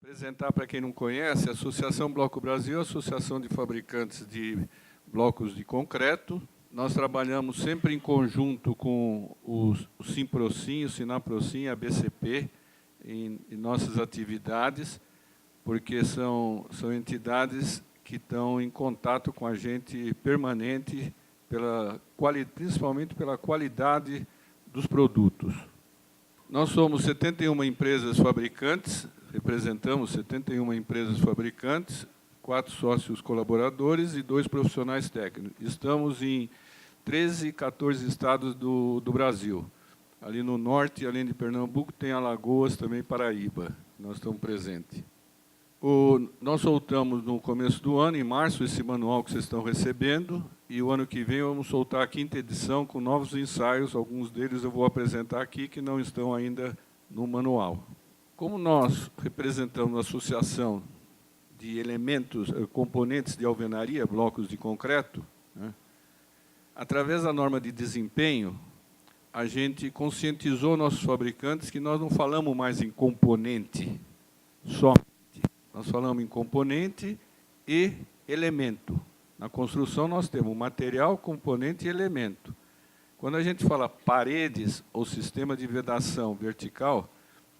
Apresentar para quem não conhece, a Associação Bloco Brasil é a Associação de Fabricantes de Blocos de Concreto. Nós trabalhamos sempre em conjunto com o Simprocim, o Sinaprocim, a BCP, em nossas atividades, porque são entidades que estão em contato com a gente permanente, principalmente pela qualidade dos produtos. Nós somos 71 empresas fabricantes, representamos 71 empresas fabricantes, 4 sócios colaboradores e 2 profissionais técnicos. Estamos em 13, 14 estados do Brasil. Ali no norte, além de Pernambuco, tem Alagoas, também Paraíba. Nós estamos presentes. Nós soltamos no começo do ano, em março, esse manual que vocês estão recebendo, e o ano que vem vamos soltar a 5ª edição com novos ensaios, alguns deles eu vou apresentar aqui, que não estão ainda no manual. Como nós representamos a Associação de Elementos, Componentes de Alvenaria, Blocos de Concreto, né, através da norma de desempenho, a gente conscientizou nossos fabricantes que nós não falamos mais em componente só. Nós falamos em componente e elemento. Na construção, nós temos material, componente e elemento. Quando a gente fala paredes ou sistema de vedação vertical,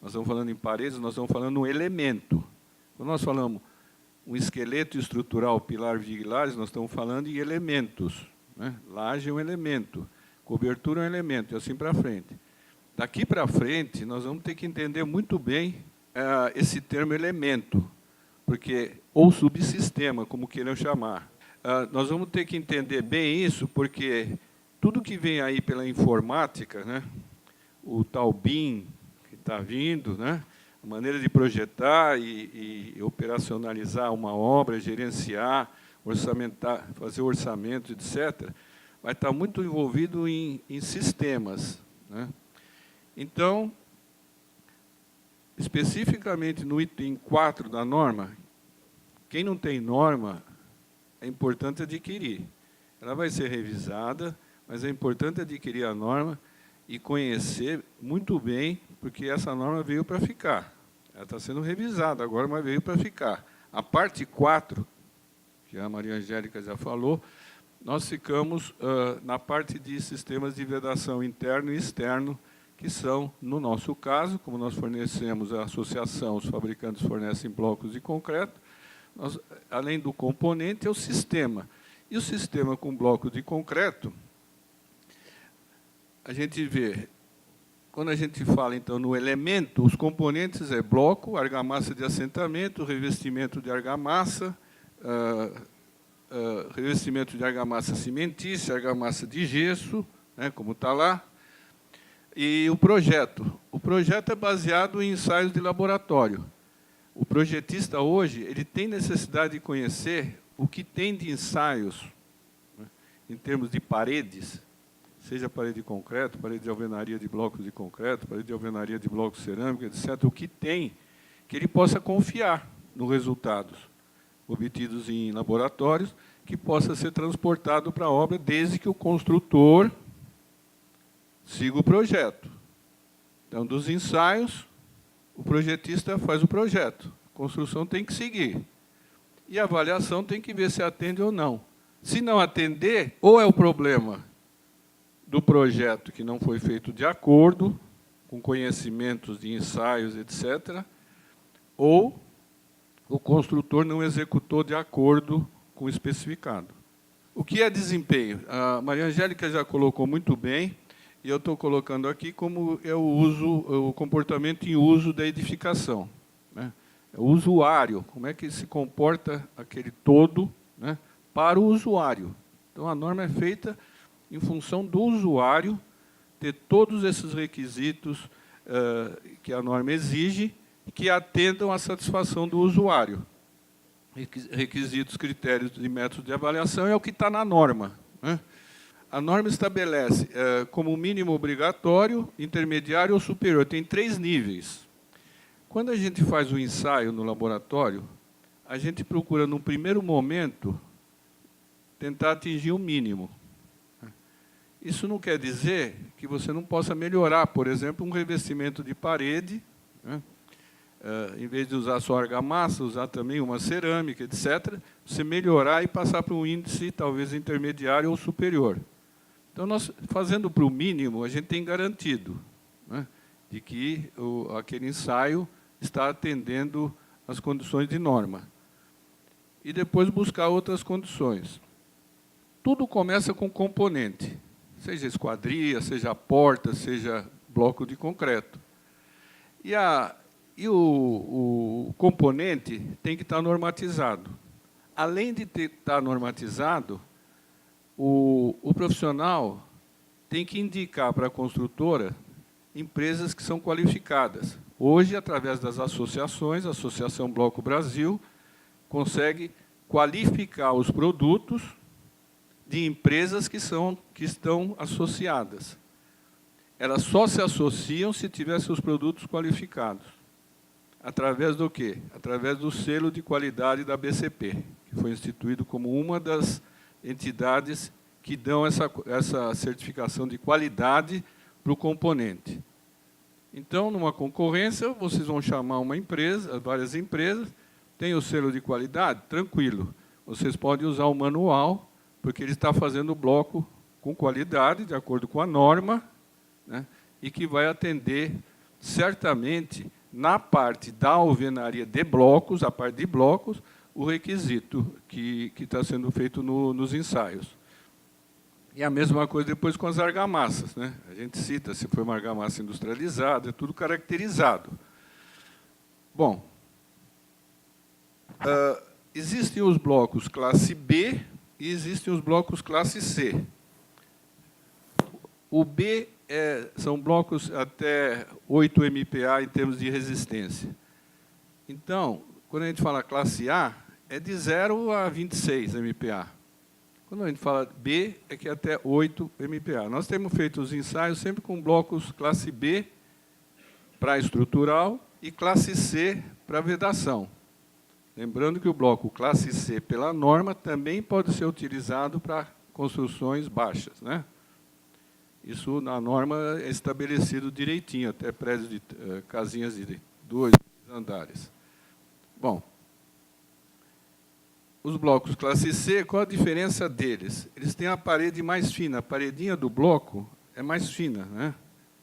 nós estamos falando em paredes, nós estamos falando no elemento. Quando nós falamos um esqueleto estrutural, pilar, vigilares, nós estamos falando em elementos. Né? Laje é um elemento, cobertura é um elemento, e assim para frente. Daqui para frente, nós vamos ter que entender muito bem esse termo elemento, porque, ou subsistema, como queiram chamar. Nós vamos ter que entender bem isso, porque tudo que vem aí pela informática, né, o tal BIM que está vindo, né, a maneira de projetar e operacionalizar uma obra, gerenciar, orçamentar, fazer orçamento, etc., vai estar muito envolvido em sistemas. Né? Então, especificamente no item 4 da norma, quem não tem norma, é importante adquirir. Ela vai ser revisada, mas é importante adquirir a norma e conhecer muito bem, porque essa norma veio para ficar. Ela está sendo revisada agora, mas veio para ficar. A parte 4, que a Maria Angélica já falou, nós ficamos na parte de sistemas de vedação interno e externo, que são, no nosso caso, como nós fornecemos a associação, os fabricantes fornecem blocos de concreto, nós, além do componente, é o sistema. E o sistema com bloco de concreto, a gente vê, quando a gente fala, então, no elemento, os componentes é bloco, argamassa de assentamento, revestimento de argamassa, revestimento de argamassa cimentícia, argamassa de gesso, né, como está lá, e o projeto. O projeto é baseado em ensaios de laboratório. O projetista, hoje, ele tem necessidade de conhecer o que tem de ensaios, né, em termos de paredes, seja parede de concreto, parede de alvenaria de blocos de concreto, parede de alvenaria de blocos cerâmicos, etc., o que tem, que ele possa confiar nos resultados obtidos em laboratórios, que possa ser transportado para a obra, desde que o construtor siga o projeto. Então, dos ensaios, o projetista faz o projeto. A construção tem que seguir. E a avaliação tem que ver se atende ou não. Se não atender, ou é o problema do projeto que não foi feito de acordo, com conhecimentos de ensaios, etc., ou o construtor não executou de acordo com o especificado. O que é desempenho? A Maria Angélica já colocou muito bem, e eu estou colocando aqui como é o comportamento em uso da edificação. Né? É o usuário, como é que se comporta aquele todo, né, para o usuário. Então, a norma é feita em função do usuário ter todos esses requisitos que a norma exige, que atendam à satisfação do usuário. Requisitos, critérios e métodos de avaliação é o que está na norma. Né? A norma estabelece como mínimo obrigatório, intermediário ou superior. Tem 3 níveis. Quando a gente faz o ensaio no laboratório, a gente procura, num primeiro momento, tentar atingir o mínimo. Isso não quer dizer que você não possa melhorar, por exemplo, um revestimento de parede, né, em vez de usar só argamassa, usar também uma cerâmica, etc., você melhorar e passar para um índice talvez intermediário ou superior. Então, nós, fazendo para o mínimo, a gente tem garantido, né, de que aquele ensaio está atendendo às condições de norma. E depois buscar outras condições. Tudo começa com componente, seja esquadria, seja porta, seja bloco de concreto. E o componente tem que estar normatizado. Além de estar normatizado, o profissional tem que indicar para a construtora empresas que são qualificadas. Hoje, através das associações, a Associação Bloco Brasil consegue qualificar os produtos de empresas que estão associadas. Elas só se associam se tivessem os produtos qualificados. Através do quê? Através do selo de qualidade da BCP, que foi instituído como uma das entidades que dão essa certificação de qualidade para o componente. Então, numa concorrência, vocês vão chamar uma empresa, várias empresas, tem o selo de qualidade? Tranquilo. Vocês podem usar o manual, porque ele está fazendo o bloco com qualidade, de acordo com a norma, né, e que vai atender, certamente, na parte da alvenaria de blocos, a parte de blocos, o requisito que está sendo feito nos ensaios. E a mesma coisa depois com as argamassas, né? A gente cita se foi uma argamassa industrializada, é tudo caracterizado. Bom, existem os blocos classe B e existem os blocos classe C. O B são blocos até 8 MPa em termos de resistência. Então, quando a gente fala classe A, é de 0 a 26 MPa. Quando a gente fala B, é que é até 8 MPa. Nós temos feito os ensaios sempre com blocos classe B para estrutural e classe C para vedação. Lembrando que o bloco classe C, pela norma, também pode ser utilizado para construções baixas, né? Isso, na norma, é estabelecido direitinho, até prédios de casinhas de 2 andares. Bom, os blocos classe C, qual a diferença deles? Eles têm a parede mais fina. A paredinha do bloco é mais fina, né?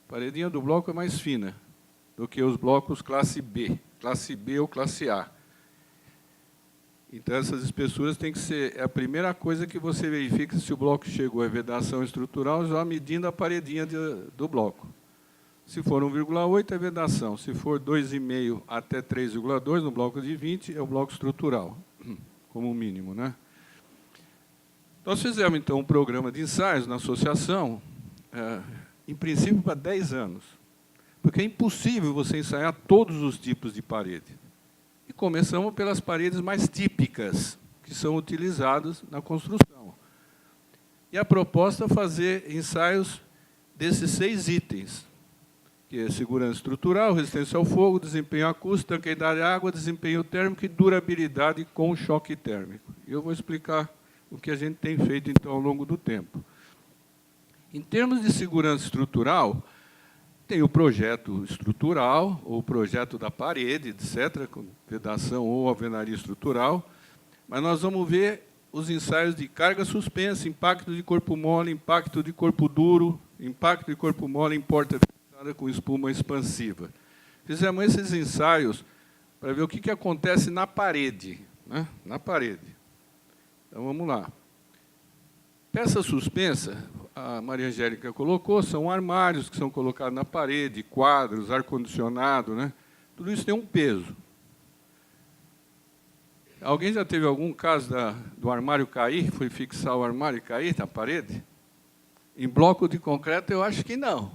A paredinha do bloco é mais fina do que os blocos classe B ou classe A. Então, essas espessuras têm que ser a primeira coisa que você verifica se o bloco chegou à vedação estrutural, já medindo a paredinha do bloco. Se for 1,8, é vedação. Se for 2,5 até 3,2, no bloco de 20, é o bloco estrutural, como mínimo, né? Nós fizemos, então, um programa de ensaios na associação, em princípio, para 10 anos. Porque é impossível você ensaiar todos os tipos de parede. E começamos pelas paredes mais típicas, que são utilizadas na construção. E a proposta é fazer ensaios desses 6 itens, que é segurança estrutural, resistência ao fogo, desempenho acústico, tanqueidade de água, desempenho térmico e durabilidade com choque térmico. E eu vou explicar o que a gente tem feito, então, ao longo do tempo. Em termos de segurança estrutural, tem o projeto estrutural, ou o projeto da parede, etc., com vedação ou alvenaria estrutural, mas nós vamos ver os ensaios de carga suspensa, impacto de corpo mole, impacto de corpo duro, impacto de corpo mole em porta fechada com espuma expansiva. Fizemos esses ensaios para ver o que acontece na parede, né? Na parede. Então, vamos lá. Peça suspensa, a Maria Angélica colocou, são armários que são colocados na parede, quadros, ar-condicionado, né? Tudo isso tem um peso. Alguém já teve algum caso do armário cair? Foi fixar o armário e cair na parede? Em bloco de concreto, eu acho que não.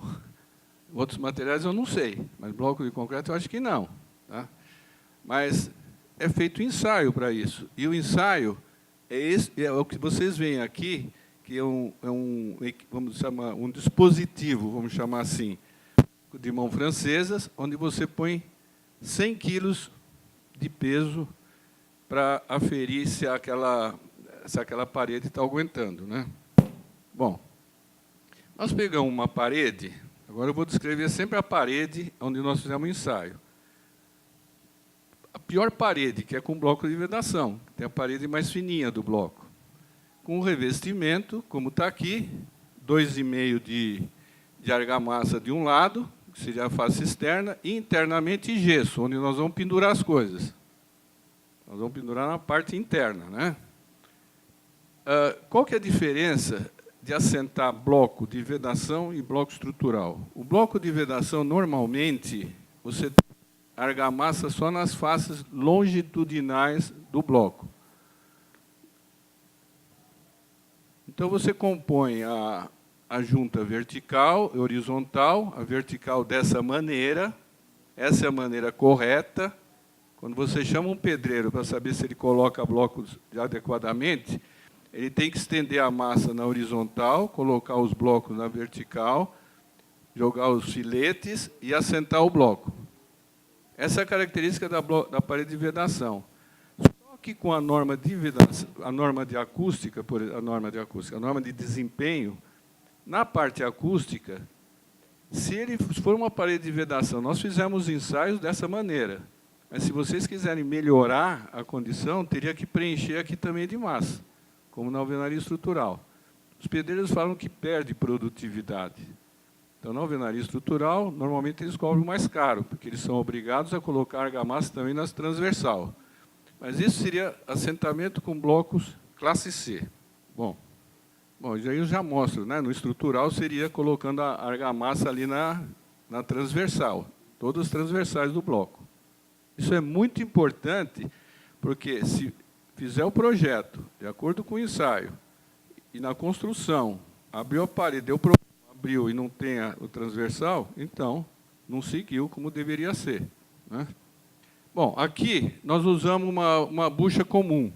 Outros materiais eu não sei, mas bloco de concreto eu acho que não. Tá? Mas é feito ensaio para isso. E o ensaio é o que vocês veem aqui, que vamos chamar, um dispositivo, vamos chamar assim, de mão francesas, onde você põe 100 quilos de peso para aferir se aquela parede está aguentando, né? Bom, nós pegamos uma parede, agora eu vou descrever sempre a parede onde nós fizemos o ensaio. pior parede, que é com bloco de vedação, que tem a parede mais fininha do bloco. Com o revestimento, como está aqui, 2,5 de argamassa de um lado, que seria a face externa, e internamente gesso, onde nós vamos pendurar as coisas. Nós vamos pendurar na parte interna, né? Qual que é a diferença de assentar bloco de vedação e bloco estrutural? O bloco de vedação, normalmente, você tem argamassa só nas faces longitudinais do bloco. Então, você compõe a junta vertical e horizontal, a vertical dessa maneira, essa é a maneira correta. Quando você chama um pedreiro para saber se ele coloca blocos adequadamente, ele tem que estender a massa na horizontal, colocar os blocos na vertical, jogar os filetes e assentar o bloco. Essa é a característica da parede de vedação. Só que com a norma de vedação, a norma de desempenho, na parte acústica, se ele for uma parede de vedação, nós fizemos ensaios dessa maneira. Mas se vocês quiserem melhorar a condição, teria que preencher aqui também de massa, como na alvenaria estrutural. Os pedreiros falam que perde produtividade. Então, na alvenaria estrutural, normalmente eles cobram mais caro, porque eles são obrigados a colocar argamassa também nas transversal. Mas isso seria assentamento com blocos classe C. Bom, aí eu já mostro, né? No estrutural seria colocando a argamassa ali na transversal, todas as transversais do bloco. Isso é muito importante, porque se fizer o projeto de acordo com o ensaio, e na construção abriu a parede, deu problema, abriu e não tem o transversal, então não seguiu como deveria ser, né? Bom, aqui nós usamos uma bucha comum.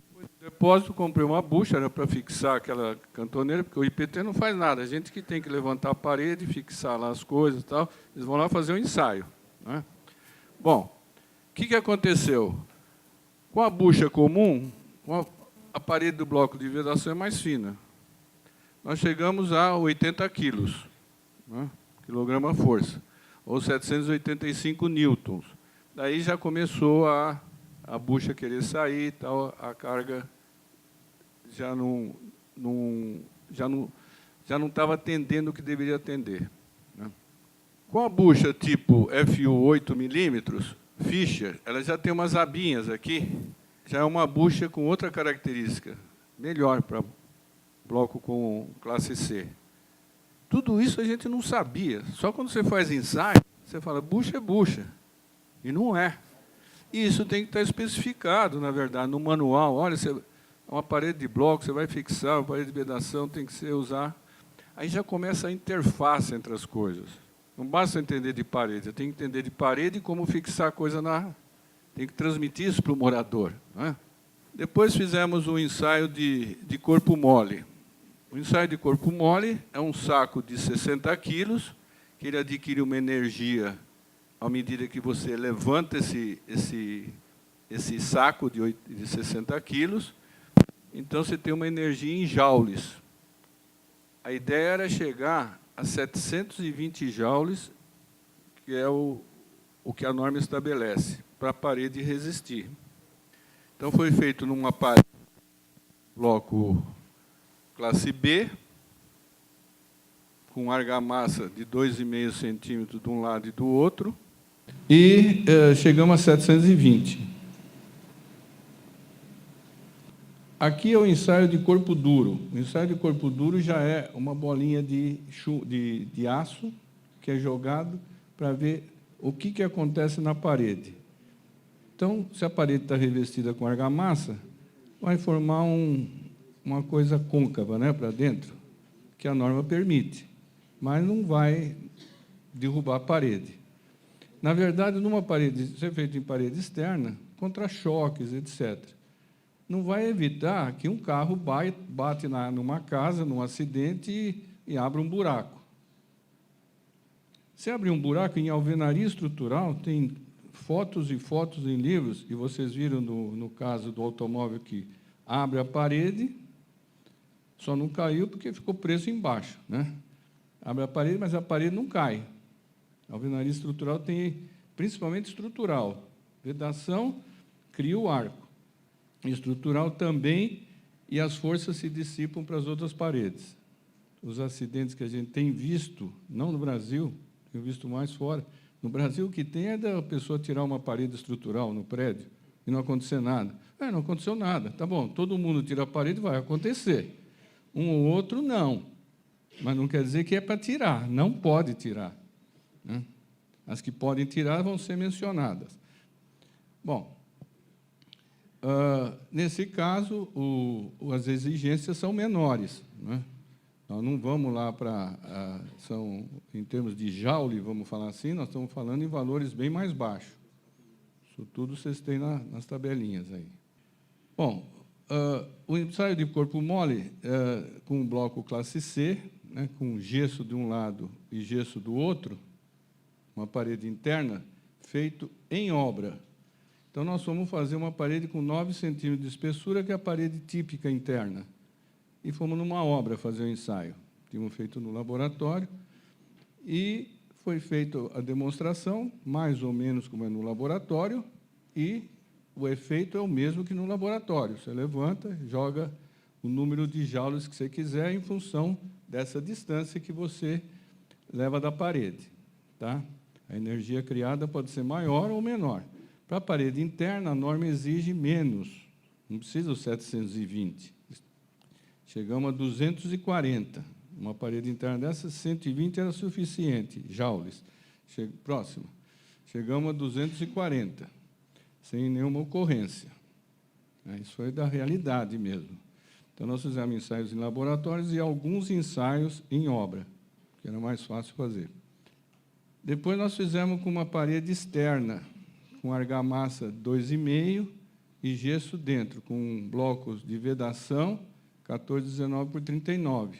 Depois do depósito, comprei uma bucha, era para fixar aquela cantoneira, porque o IPT não faz nada, a gente que tem que levantar a parede, fixar lá as coisas e tal, eles vão lá fazer o ensaio, né? Bom, o que aconteceu? Com a bucha comum, a parede do bloco de vedação é mais fina. Nós chegamos a 80 quilos, né? Quilograma força, ou 785 newtons. Daí já começou a bucha querer sair e tal, a carga já não estava atendendo o que deveria atender, né? Com a bucha tipo FU 8 milímetros, Fischer, ela já tem umas abinhas aqui, já é uma bucha com outra característica, melhor para bloco com classe C. Tudo isso a gente não sabia. Só quando você faz ensaio, você fala, bucha é bucha. E não é. E isso tem que estar especificado, na verdade, no manual. Olha, uma parede de bloco, você vai fixar, uma parede de vedação tem que ser usar. Aí já começa a interface entre as coisas. Não basta entender de parede, você tem que entender de parede e como fixar a coisa na... Tem que transmitir isso para o morador, né? Depois fizemos um ensaio de corpo mole. O ensaio de corpo mole é um saco de 60 quilos, que ele adquire uma energia à medida que você levanta esse saco de 60 quilos. Então, você tem uma energia em joules. A ideia era chegar a 720 joules, que é o que a norma estabelece, para a parede resistir. Então, foi feito numa parede bloco classe B, com argamassa de 2,5 centímetros de um lado e do outro, e chegamos a 720. Aqui é o ensaio de corpo duro. O ensaio de corpo duro já é uma bolinha de aço que é jogado para ver o que acontece na parede. Então, se a parede está revestida com argamassa, vai formar uma coisa côncava, né, para dentro, que a norma permite, mas não vai derrubar a parede. Na verdade, numa parede, se é feito em parede externa, contra choques, etc., não vai evitar que um carro bate numa casa, num acidente, e abra um buraco. Se abrir um buraco, em alvenaria estrutural, tem fotos e fotos em livros, e vocês viram no caso do automóvel que abre a parede, só não caiu porque ficou preso embaixo, né? Abre a parede, mas a parede não cai. A alvenaria estrutural tem, principalmente estrutural, Vedação cria o arco. Estrutural também, e as forças se dissipam para as outras paredes. Os acidentes que a gente tem visto, não no Brasil, tenho visto mais fora. No Brasil, o que tem é da pessoa tirar uma parede estrutural no prédio e não acontecer nada. Não aconteceu nada. Tá bom, todo mundo tira a parede, vai acontecer. Um ou outro, não. Mas não quer dizer que é para tirar. Não pode tirar, né? As que podem tirar vão ser mencionadas. Bom, nesse caso, as exigências são menores, né? Nós não vamos lá para... em termos de joule, vamos falar assim, nós estamos falando em valores bem mais baixos. Isso tudo vocês têm nas tabelinhas aí. Bom, o ensaio de corpo mole, com um bloco classe C, né, com gesso de um lado e gesso do outro, uma parede interna, feito em obra. Então, nós fomos fazer uma parede com 9 centímetros de espessura, que é a parede típica interna. E fomos numa obra fazer o ensaio. Tínhamos feito no laboratório e foi feita a demonstração, mais ou menos como é no laboratório, e o efeito é o mesmo que no laboratório. Você levanta, joga o número de joules que você quiser em função dessa distância que você leva da parede, tá? A energia criada pode ser maior ou menor. Para a parede interna, a norma exige menos, não precisa os 720. Chegamos a 240. Uma parede interna dessa, 120 era suficiente, joules. Próxima. Chegamos a 240, sem nenhuma ocorrência. Isso foi da realidade mesmo. Então, nós fizemos ensaios em laboratórios e alguns ensaios em obra, que era mais fácil fazer. Depois, nós fizemos com uma parede externa, com argamassa 2,5 e gesso dentro, com blocos de vedação 1419 por 39.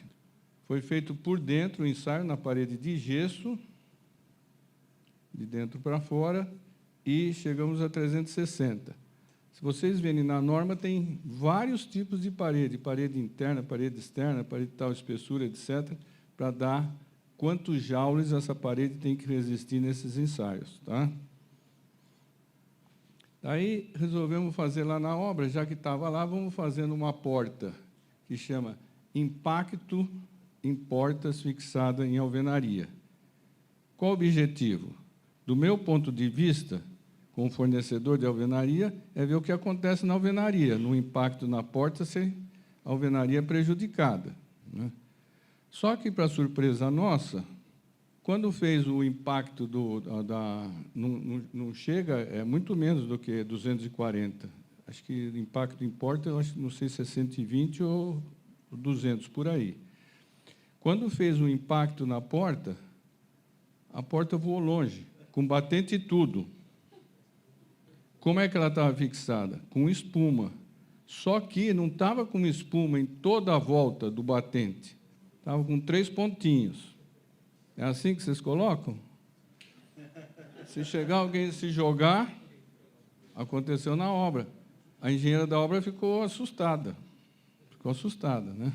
Foi feito por dentro o ensaio na parede de gesso, de dentro para fora, e chegamos a 360. Se vocês verem na norma, tem vários tipos de parede interna, parede externa, parede de tal espessura, etc., para dar quantos joules essa parede tem que resistir nesses ensaios, tá? Daí, resolvemos fazer lá na obra, já que estava lá, vamos fazendo uma porta, que chama impacto em portas fixada em alvenaria. Qual o objetivo? Do meu ponto de vista, como fornecedor de alvenaria, é ver o que acontece na alvenaria. No impacto na porta, se a alvenaria é prejudicada, né? Só que, para surpresa nossa, quando fez o impacto não chega, é muito menos do que 240. Acho que o impacto em porta, não sei se é 120 ou 200, por aí. Quando fez o impacto na porta, a porta voou longe, com batente e tudo. Como é que ela estava fixada? Com espuma. Só que não estava com espuma em toda a volta do batente. Estava com 3 pontinhos. É assim que vocês colocam? Se chegar alguém e se jogar, aconteceu na obra. A engenheira da obra ficou assustada. Ficou assustada, né?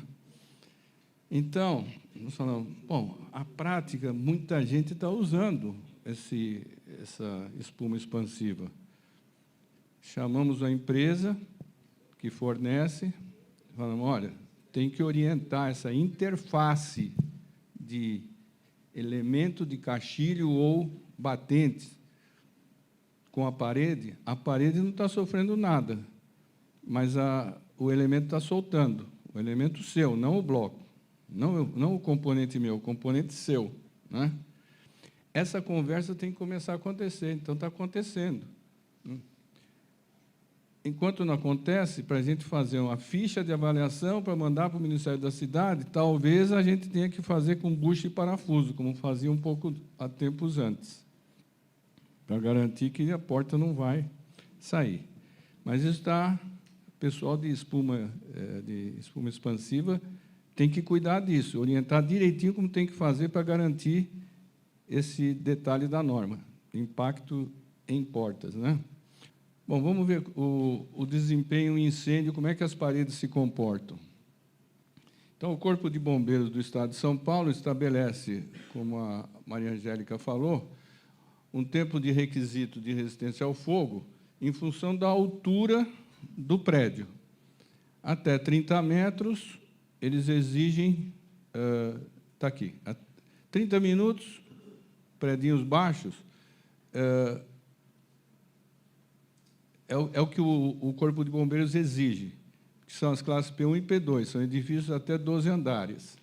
Então, nós falamos, bom, a prática, muita gente está usando essa espuma expansiva. Chamamos a empresa que fornece, falamos, olha, tem que orientar essa interface de elemento de caixilho ou batente com a parede não está sofrendo nada, mas o elemento está soltando, o elemento seu, não o bloco, não o componente meu, o componente seu, né? Essa conversa tem que começar a acontecer, então está acontecendo. Enquanto não acontece, para a gente fazer uma ficha de avaliação para mandar para o Ministério da Cidade, talvez a gente tenha que fazer com bucha e parafuso, como fazia um pouco há tempos antes, para garantir que a porta não vai sair. Mas isso está... O pessoal de espuma expansiva tem que cuidar disso, orientar direitinho como tem que fazer para garantir esse detalhe da norma, impacto em portas, né? Bom, vamos ver o desempenho em incêndio, como é que as paredes se comportam. Então, o Corpo de Bombeiros do Estado de São Paulo estabelece, como a Maria Angélica falou, um tempo de requisito de resistência ao fogo em função da altura do prédio. Até 30 metros, eles exigem, está aqui, 30 minutos, prédios baixos, é o que o Corpo de Bombeiros exige, que são as classes P1 e P2, são edifícios até 12 andares.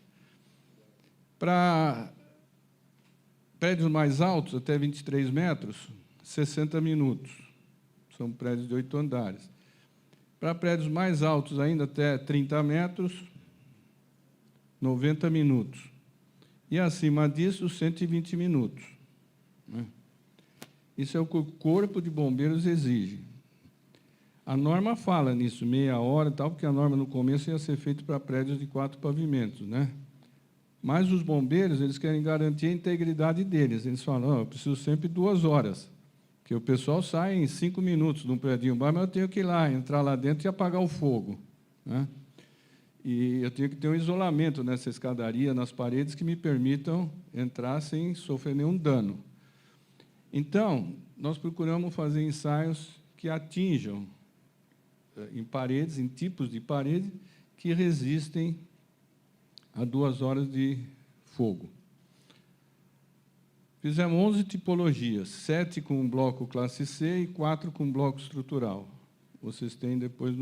Para prédios mais altos, até 23 metros, 60 minutos, são prédios de 8 andares. Para prédios mais altos, ainda até 30 metros, 90 minutos. E, acima disso, 120 minutos. Isso é o que o Corpo de Bombeiros exige. A norma fala nisso, meia hora e tal, porque a norma, no começo, ia ser feita para prédios de 4 pavimentos, né? Mas os bombeiros, eles querem garantir a integridade deles. Eles falam, eu preciso sempre 2 horas, porque o pessoal sai em 5 minutos de um prédio baixo, mas eu tenho que ir lá, entrar lá dentro e apagar o fogo, né? E eu tenho que ter um isolamento nessa escadaria, nas paredes, que me permitam entrar sem sofrer nenhum dano. Então, nós procuramos fazer ensaios que atinjam em paredes, em tipos de parede, que resistem a 2 horas de fogo. Fizemos 11 tipologias, 7 com bloco classe C e 4 com bloco estrutural. Vocês têm depois,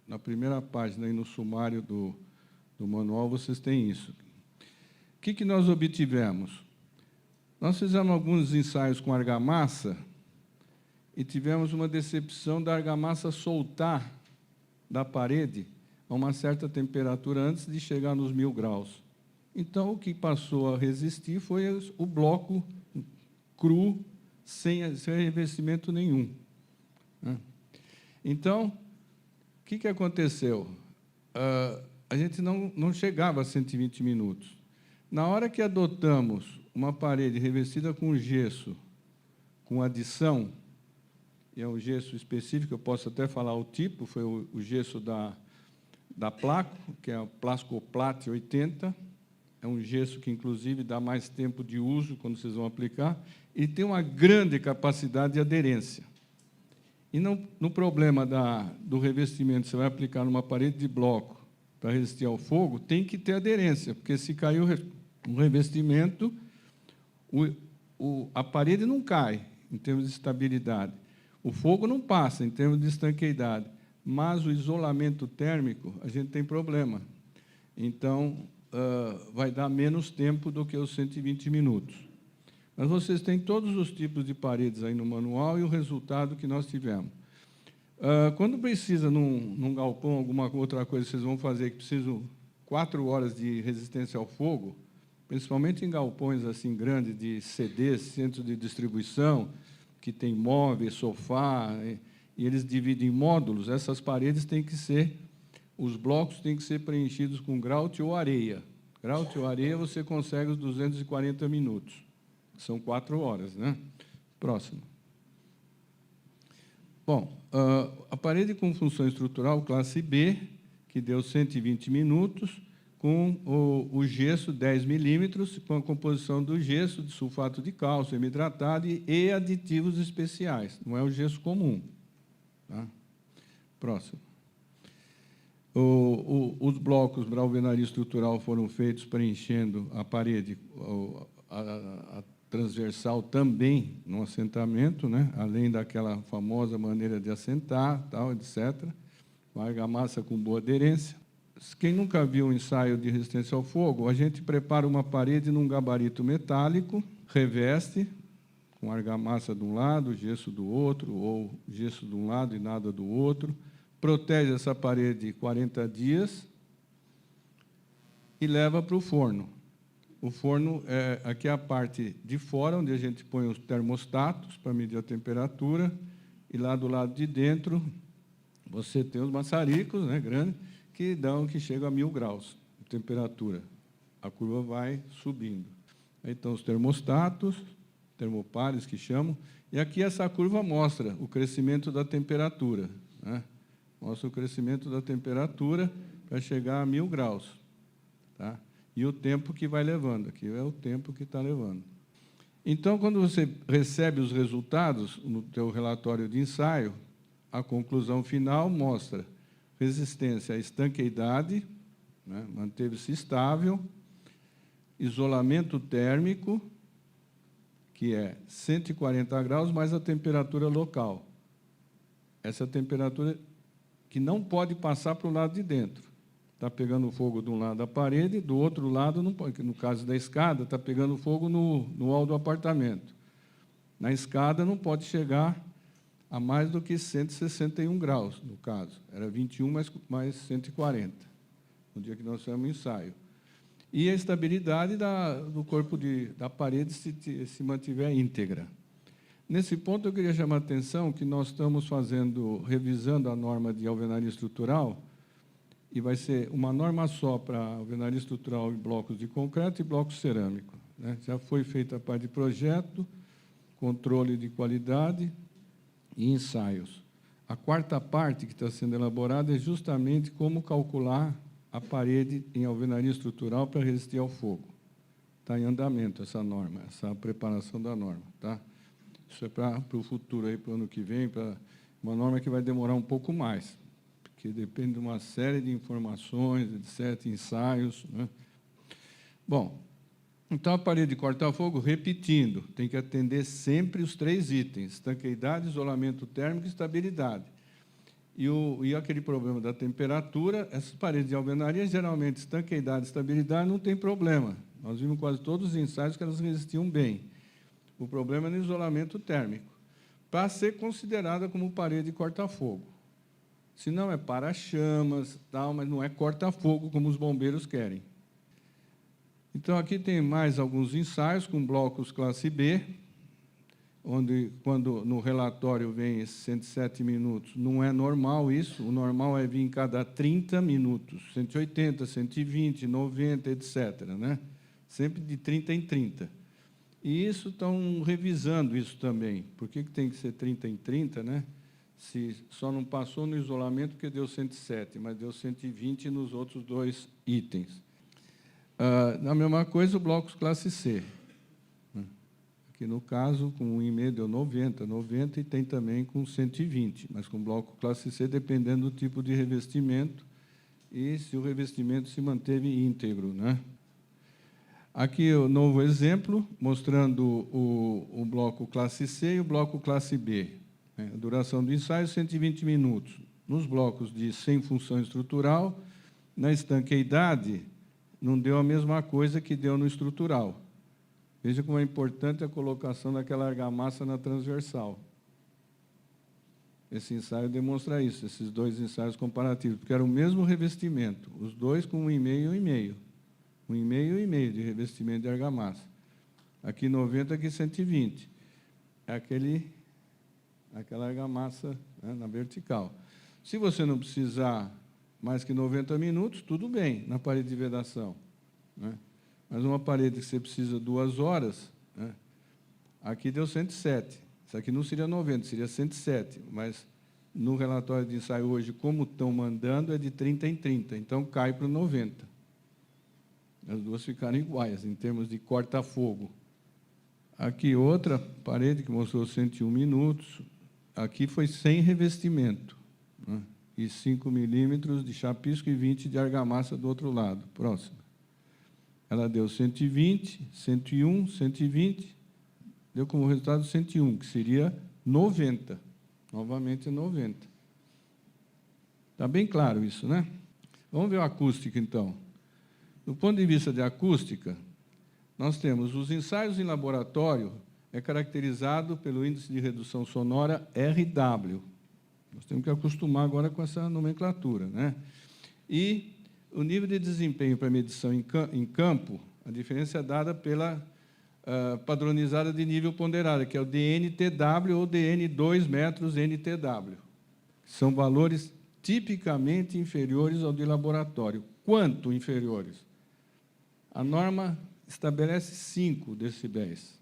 na primeira página, aí no sumário do manual, vocês têm isso. O que nós obtivemos? Nós fizemos alguns ensaios com argamassa e tivemos uma decepção da argamassa soltar da parede a uma certa temperatura antes de chegar nos 1000 graus. Então, o que passou a resistir foi o bloco cru, sem revestimento nenhum, né? Então, o que aconteceu? A gente não chegava a 120 minutos. Na hora que adotamos uma parede revestida com gesso, com adição, e é um gesso específico, eu posso até falar o tipo, foi o gesso da Placo, que é o Plascoplat 80, é um gesso que, inclusive, dá mais tempo de uso quando vocês vão aplicar, e tem uma grande capacidade de aderência. E no problema do revestimento, você vai aplicar numa parede de bloco para resistir ao fogo, tem que ter aderência, porque se cair o revestimento, a parede não cai, em termos de estabilidade. O fogo não passa, em termos de estanqueidade. Mas o isolamento térmico, a gente tem problema. Então, vai dar menos tempo do que os 120 minutos. Mas vocês têm todos os tipos de paredes aí no manual e o resultado que nós tivemos. Quando precisa, num galpão, alguma outra coisa que vocês vão fazer, que precisam 4 horas de resistência ao fogo, principalmente em galpões assim grandes, de CDs, centros de distribuição, que tem móveis, sofá, e eles dividem em módulos, essas paredes têm que ser, os blocos têm que ser preenchidos com grout ou areia. Grout ou areia você consegue os 240 minutos. São 4 horas, né? Próximo. Bom, a parede com função estrutural classe B, que deu 120 minutos, com o gesso 10 milímetros, com a composição do gesso de sulfato de cálcio, semidratado e aditivos especiais. Não é o gesso comum. Tá? Próximo. Os blocos para alvenaria estrutural foram feitos preenchendo a parede, a transversal também no assentamento, né? Além daquela famosa maneira de assentar, tal, etc. Com argamassa com boa aderência. Quem nunca viu um ensaio de resistência ao fogo, a gente prepara uma parede num gabarito metálico, reveste, com argamassa de um lado, gesso do outro, ou gesso de um lado e nada do outro, protege essa parede 40 dias e leva para o forno. O forno, aqui é a parte de fora, onde a gente põe os termostatos para medir a temperatura, e lá do lado de dentro você tem os maçaricos, né, grandes, que chegam a 1000 graus de temperatura. A curva vai subindo. Aí estão os termostatos, termopares, que chamam, e aqui essa curva mostra o crescimento da temperatura, né? Mostra o crescimento da temperatura para chegar a 1000 graus. Tá? E o tempo que vai levando, aqui é o tempo que está levando. Então, quando você recebe os resultados no teu relatório de ensaio, a conclusão final mostra resistência à estanqueidade, né, manteve-se estável, isolamento térmico, que é 140 graus mais a temperatura local. Essa temperatura que não pode passar para o lado de dentro. Está pegando fogo de um lado da parede, do outro lado, não pode, no caso da escada, está pegando fogo no hall do apartamento. Na escada não pode chegar a mais do que 161 graus, no caso. Era 21 mais 140, no dia que nós fizemos o ensaio. E a estabilidade do corpo da parede se mantiver íntegra. Nesse ponto, eu queria chamar a atenção que nós estamos revisando a norma de alvenaria estrutural, e vai ser uma norma só para alvenaria estrutural em blocos de concreto e blocos cerâmicos, né? Já foi feita a parte de projeto, controle de qualidade e ensaios. A quarta parte que está sendo elaborada é justamente como calcular a parede em alvenaria estrutural para resistir ao fogo. Está em andamento essa norma, essa preparação da norma. Tá? Isso é para o futuro, para o ano que vem, para uma norma que vai demorar um pouco mais, porque depende de uma série de informações, etc., ensaios. Né? Bom, então a parede de corta-fogo, repetindo, tem que atender sempre os 3 itens: estanqueidade, isolamento térmico e estabilidade. E aquele problema da temperatura, essas paredes de alvenaria, geralmente, estanqueidade e estabilidade, não tem problema. Nós vimos quase todos os ensaios que elas resistiam bem. O problema é no isolamento térmico, para ser considerada como parede de corta-fogo. Se não, é para-chamas, tal, mas não é corta-fogo, como os bombeiros querem. Então, aqui tem mais alguns ensaios com blocos classe B, onde, quando no relatório vem esses 107 minutos, não é normal isso, o normal é vir cada 30 minutos, 180, 120, 90, etc., né? Sempre de 30 em 30. E isso estão revisando isso também. Por que tem que ser 30 em 30, né? Se só não passou no isolamento porque deu 107, mas deu 120 nos outros 2 itens. Na mesma coisa, o blocos classe C. Aqui, no caso, com 1,5 deu 90, e tem também com 120, mas com bloco classe C, dependendo do tipo de revestimento e se o revestimento se manteve íntegro, né? Aqui o novo exemplo, mostrando o bloco classe C e o bloco classe B. A duração do ensaio, 120 minutos. Nos blocos de sem função estrutural, na estanqueidade, não deu a mesma coisa que deu no estrutural. Veja como é importante a colocação daquela argamassa na transversal. Esse ensaio demonstra isso, esses 2 ensaios comparativos, porque era o mesmo revestimento, os 2 com 1,5 e 1,5. 1,5 e 1,5 de revestimento de argamassa. Aqui 90, aqui 120. É aquela argamassa, né, na vertical. Se você não precisar mais que 90 minutos, tudo bem, na parede de vedação, né? Mas uma parede que você precisa 2 horas, né? Aqui deu 107. Isso aqui não seria 90, seria 107. Mas no relatório de ensaio hoje, como estão mandando, é de 30 em 30. Então, cai para 90. As duas ficaram iguais, em termos de corta-fogo. Aqui outra parede que mostrou 101 minutos. Aqui foi sem revestimento, né? E 5 milímetros de chapisco e 20 de argamassa do outro lado. Próximo. Ela deu 120, 101, 120, deu como resultado 101, que seria 90. Novamente 90. Está bem claro isso, né? Vamos ver a acústica, então. Do ponto de vista de acústica, nós temos os ensaios em laboratório, é caracterizado pelo índice de redução sonora RW. Nós temos que acostumar agora com essa nomenclatura, né? E o nível de desempenho para medição em campo, a diferença é dada pela padronizada de nível ponderada, que é o DNTW ou DN2 metros NTW. São valores tipicamente inferiores ao de laboratório. Quanto inferiores? A norma estabelece 5 decibéis,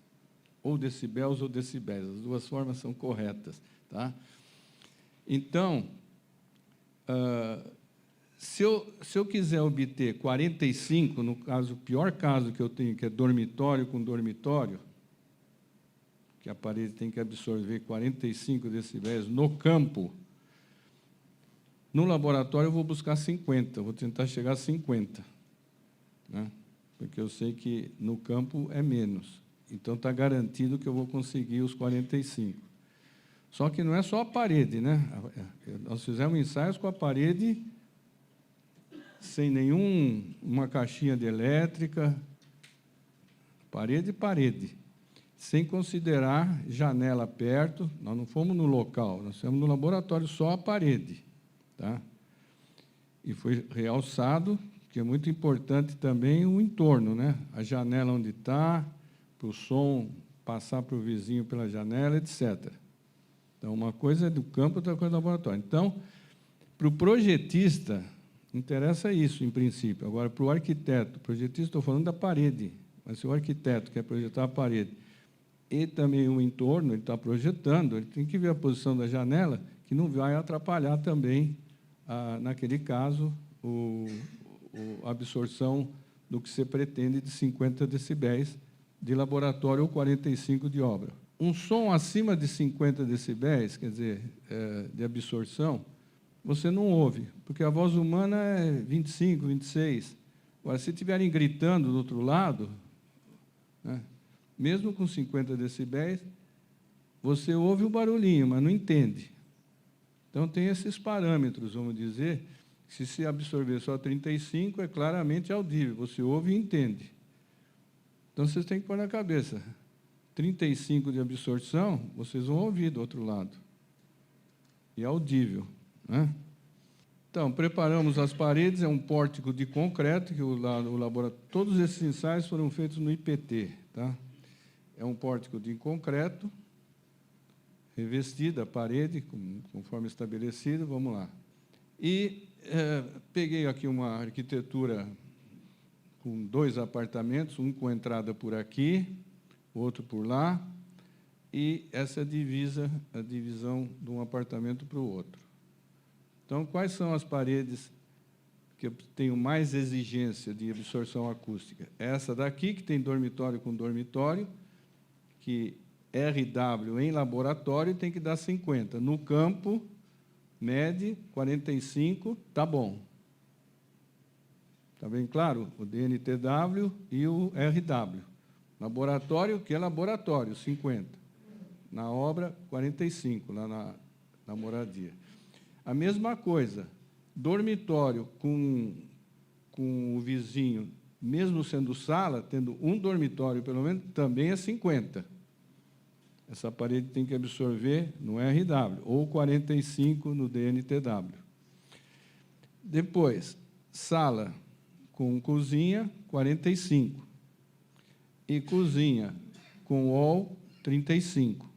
ou decibéis ou decibéis, as duas formas são corretas. Tá? Então, se eu quiser obter 45, no caso, o pior caso que eu tenho, que é dormitório com dormitório, que a parede tem que absorver 45 decibéis no campo. No laboratório eu vou buscar 50, vou tentar chegar a 50, né? Porque eu sei que no campo é menos. Então está garantido que eu vou conseguir os 45. Só que não é só a parede, né? Nós fizemos ensaios com a parede sem uma caixinha de elétrica, parede, sem considerar janela perto. Nós não fomos no local, nós fomos no laboratório só a parede, tá? E foi realçado que é muito importante também o entorno, né? A janela onde está, para o som passar para o vizinho pela janela, etc. Então, uma coisa é do campo, outra coisa é do laboratório. Então, para o projetista, interessa isso, em princípio. Agora, para o arquiteto, projetista, estou falando da parede, mas se o arquiteto quer projetar a parede e também o entorno, ele está projetando, ele tem que ver a posição da janela, que não vai atrapalhar também, naquele caso, a absorção do que você pretende de 50 decibéis de laboratório ou 45 de obra. Um som acima de 50 decibéis, quer dizer, de absorção, você não ouve, porque a voz humana é 25, 26. Agora, se estiverem gritando do outro lado, né, mesmo com 50 decibéis, você ouve o barulhinho, mas não entende. Então, tem esses parâmetros, vamos dizer, que se absorver só 35, é claramente audível, você ouve e entende. Então, vocês têm que pôr na cabeça, 35 de absorção, vocês vão ouvir do outro lado. E audível, né? Então, preparamos as paredes, é um pórtico de concreto, que o laboratório... Todos esses ensaios foram feitos no IPT, tá? É um pórtico de concreto, revestida a parede, conforme estabelecido, vamos lá. E peguei aqui uma arquitetura com 2 apartamentos, um com entrada por aqui, outro por lá, e essa a divisão de um apartamento para o outro. Então, quais são as paredes que eu tenho mais exigência de absorção acústica? Essa daqui, que tem dormitório com dormitório, que RW em laboratório tem que dar 50. No campo, mede 45, tá bom. Está bem claro? O DNTW e o RW. Laboratório, que é laboratório, 50. Na obra, 45, lá na moradia. A mesma coisa, dormitório com o vizinho, mesmo sendo sala, tendo um dormitório, pelo menos, também é 50. Essa parede tem que absorver no RW, ou 45 no DNTW. Depois, sala com cozinha, 45. E cozinha com hall, 35.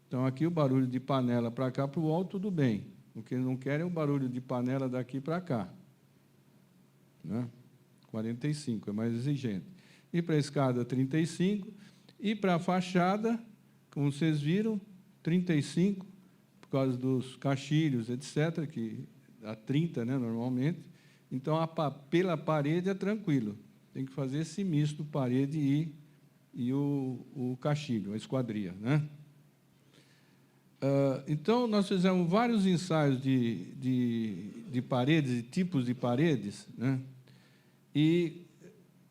Então, aqui o barulho de panela para cá, para o hall, tudo bem. O que não quer é o barulho de panela daqui para cá, né? 45, é mais exigente. E para a escada, 35. E para a fachada, como vocês viram, 35, por causa dos caixilhos, etc., que dá 30, né, normalmente. Então, pela parede é tranquilo. Tem que fazer esse misto, parede e o caixilho, a esquadria, né? Então, nós fizemos vários ensaios de paredes, de tipos de paredes, né? E,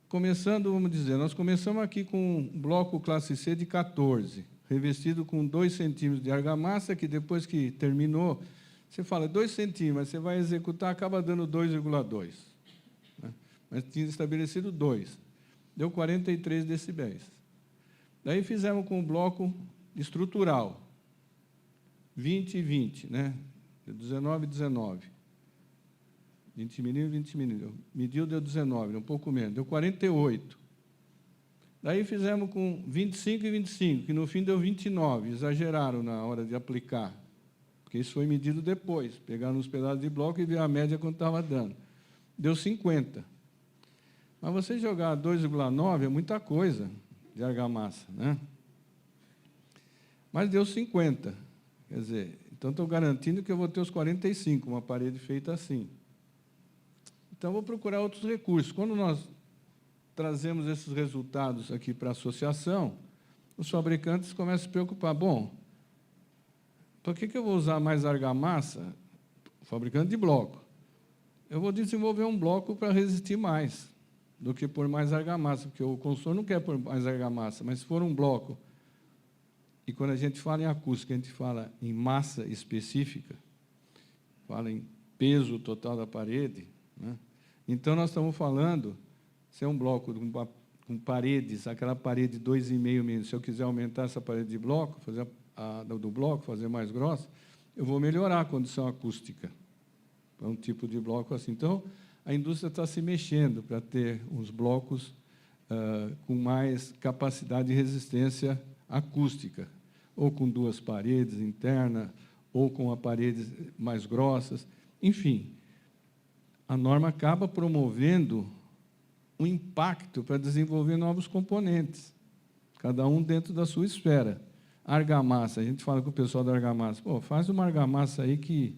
começando, vamos dizer, nós começamos aqui com um bloco classe C de 14, revestido com 2 centímetros de argamassa, que depois que terminou, você fala 2 centímetros, mas você vai executar, acaba dando 2,2. Né? Mas tinha estabelecido 2. Deu 43 decibéis. Daí fizemos com um bloco estrutural, 20 e 20, né? 19 e 19. 20 milímetros, 20 milímetros. Mediu, deu 19, um pouco menos, deu 48. Daí fizemos com 25 e 25, que no fim deu 29, exageraram na hora de aplicar, porque isso foi medido depois, pegaram uns pedaços de bloco e viram a média quanto estava dando. Deu 50. Mas você jogar 2,9 é muita coisa de argamassa, né? Mas deu 50. Quer dizer, então estou garantindo que eu vou ter os 45, uma parede feita assim. Então, vou procurar outros recursos. Quando nós trazemos esses resultados aqui para a associação, os fabricantes começam a se preocupar. Bom, por que eu vou usar mais argamassa? O fabricante de bloco. Eu vou desenvolver um bloco para resistir mais do que por mais argamassa, porque o consultor não quer por mais argamassa, mas se for um bloco, e quando a gente fala em acústica, a gente fala em massa específica, fala em peso total da parede, né? Então, nós estamos falando, se é um bloco com paredes, aquela parede 2,5 milímetros, se eu quiser aumentar essa parede de bloco, fazer do bloco, fazer mais grossa, eu vou melhorar a condição acústica para um tipo de bloco assim. Então, a indústria está se mexendo para ter uns blocos com mais capacidade de resistência acústica, ou com 2 paredes internas, ou com paredes mais grossas. Enfim, a norma acaba promovendo um impacto para desenvolver novos componentes, cada um dentro da sua esfera. Argamassa, a gente fala com o pessoal da argamassa, pô, faz uma argamassa aí que...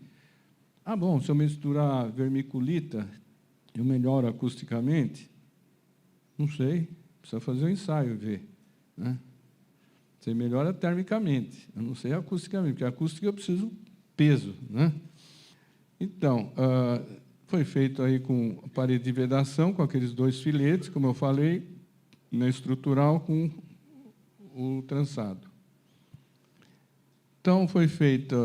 Ah, bom, se eu misturar vermiculita, eu melhoro acusticamente? Não sei, precisa fazer um ensaio e ver, né? Você melhora termicamente, eu não sei acusticamente, porque acústica eu preciso peso, né? Então, foi feito aí com a parede de vedação, com aqueles 2 filetes, como eu falei, na estrutural com o trançado. Então, foi feita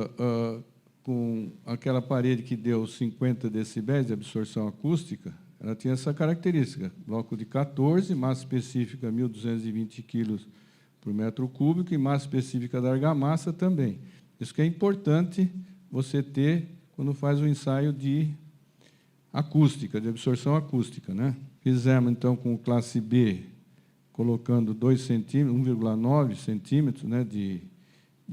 com aquela parede que deu 50 decibéis de absorção acústica, ela tinha essa característica, bloco de 14, massa específica 1.220 quilos por metro cúbico e massa específica da argamassa também. Isso que é importante você ter quando faz o ensaio de acústica, de absorção acústica, né? Fizemos, então, com classe B, colocando 2 centímetros, 1,9 centímetros, né, de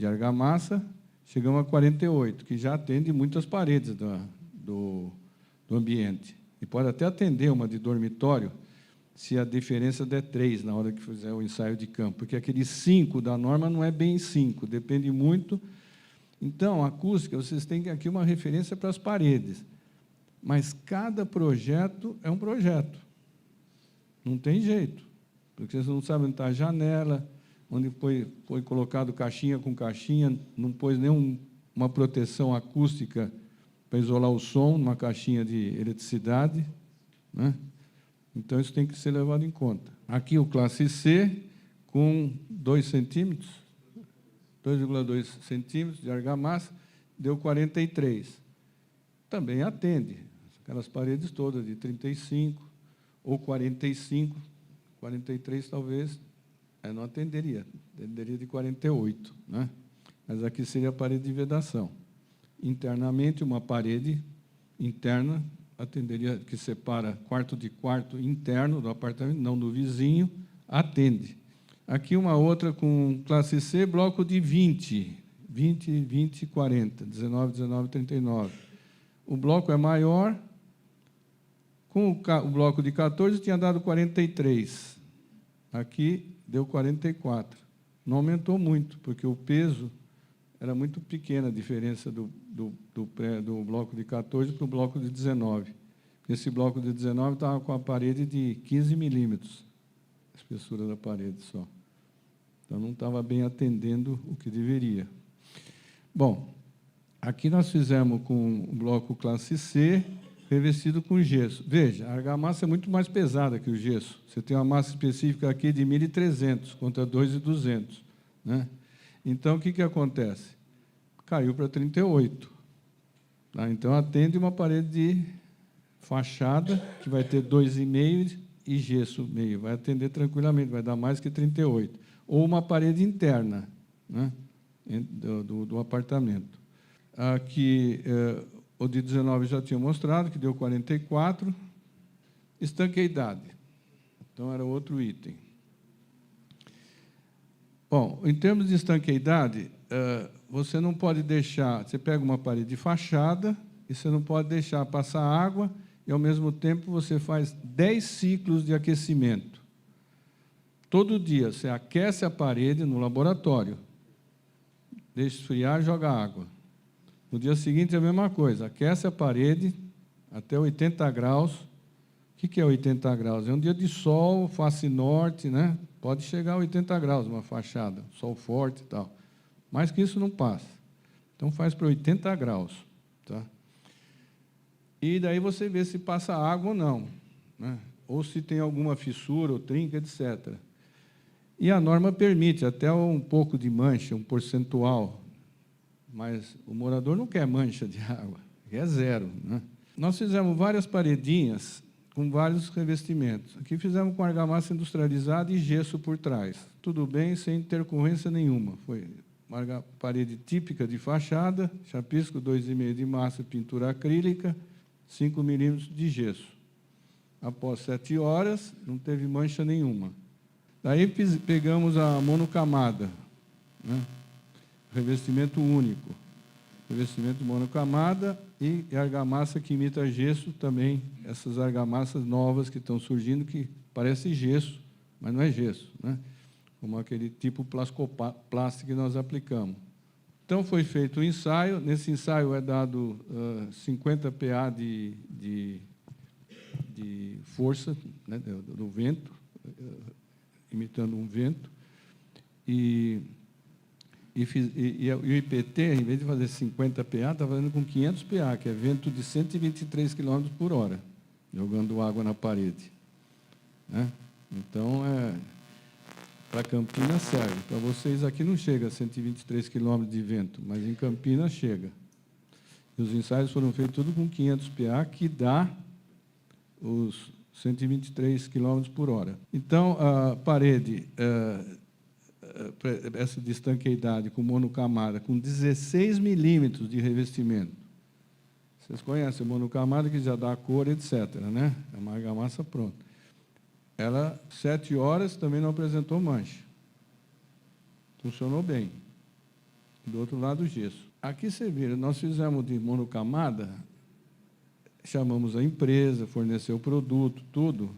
argamassa, chegamos a 48, que já atende muitas paredes do ambiente. E pode até atender uma de dormitório, se a diferença der 3 na hora que fizer o ensaio de campo, porque aquele 5 da norma não é bem 5, depende muito. Então, a acústica, vocês têm aqui uma referência para as paredes, mas cada projeto é um projeto. Não tem jeito, porque vocês não sabem onde está a janela, onde foi colocado caixinha com caixinha, não pôs nenhuma proteção acústica para isolar o som numa caixinha de eletricidade, né? Então, isso tem que ser levado em conta. Aqui o classe C, com 2 centímetros, 2,2 centímetros de argamassa, deu 43. Também atende, aquelas paredes todas de 35 ou 45, 43 talvez, não atenderia de 48, né? Mas aqui seria a parede de vedação. Internamente, uma parede interna atenderia, que separa quarto de quarto interno do apartamento, não do vizinho, atende. Aqui uma outra com classe C, bloco de 20, 20, 40, 19, 19, 39. O bloco é maior, com o bloco de 14 tinha dado 43. Aqui deu 44. Não aumentou muito, porque o peso era muito pequena a diferença do bloco de 14 para o bloco de 19. Esse bloco de 19 estava com a parede de 15 milímetros, a espessura da parede só. Então, não estava bem atendendo o que deveria. Bom, aqui nós fizemos com o bloco classe C, revestido com gesso. Veja, a argamassa é muito mais pesada que o gesso. Você tem uma massa específica aqui de 1.300 contra 2.200, né? Então, o que acontece? Caiu para 38. Tá? Então, atende uma parede de fachada, que vai ter 2,5 e gesso meio. Vai atender tranquilamente, vai dar mais que 38. Ou uma parede interna, né, do apartamento. Aqui, o de 19 já tinha mostrado, que deu 44. Estanqueidade. Então, era outro item. Bom, em termos de estanqueidade, você não pode deixar... Você pega uma parede de fachada e você não pode deixar passar água e, ao mesmo tempo, você faz 10 ciclos de aquecimento. Todo dia, você aquece a parede no laboratório, deixa esfriar e joga água. No dia seguinte, é a mesma coisa. Aquece a parede até 80 graus, O que é 80 graus? É um dia de sol, face norte, né? Pode chegar a 80 graus uma fachada, sol forte e tal. Mais que isso não passa. Então faz para 80 graus. Tá? E daí você vê se passa água ou não, né? Ou se tem alguma fissura ou trinca, etc. E a norma permite até um pouco de mancha, um percentual, mas o morador não quer mancha de água, quer zero, né? Nós fizemos várias paredinhas com vários revestimentos. Aqui fizemos com argamassa industrializada e gesso por trás. Tudo bem, sem intercorrência nenhuma. Foi uma parede típica de fachada, chapisco 2,5 de massa, pintura acrílica, 5 milímetros de gesso. Após 7 horas, não teve mancha nenhuma. Daí pegamos a monocamada, né? Revestimento único. Revestimento monocamada e argamassa que imita gesso também, essas argamassas novas que estão surgindo, que parece gesso, mas não é gesso, né? Como aquele tipo plástico que nós aplicamos. Então, foi feito o ensaio. Nesse ensaio é dado 50 PA de força, né, do vento, imitando um vento, e o IPT, em vez de fazer 50 PA, está fazendo com 500 PA, que é vento de 123 km por hora, jogando água na parede, né? Então, para Campinas serve. Para vocês aqui não chega a 123 km de vento, mas em Campinas chega. E os ensaios foram feitos tudo com 500 PA, que dá os 123 km por hora. Então, a parede, essa de estanqueidade com monocamada, com 16 milímetros de revestimento. Vocês conhecem a monocamada, que já dá a cor, etc., né? É uma argamassa pronta. Ela, 7 horas, também não apresentou mancha. Funcionou bem. Do outro lado, o gesso. Aqui você vê, nós fizemos de monocamada, chamamos a empresa, forneceu o produto, tudo.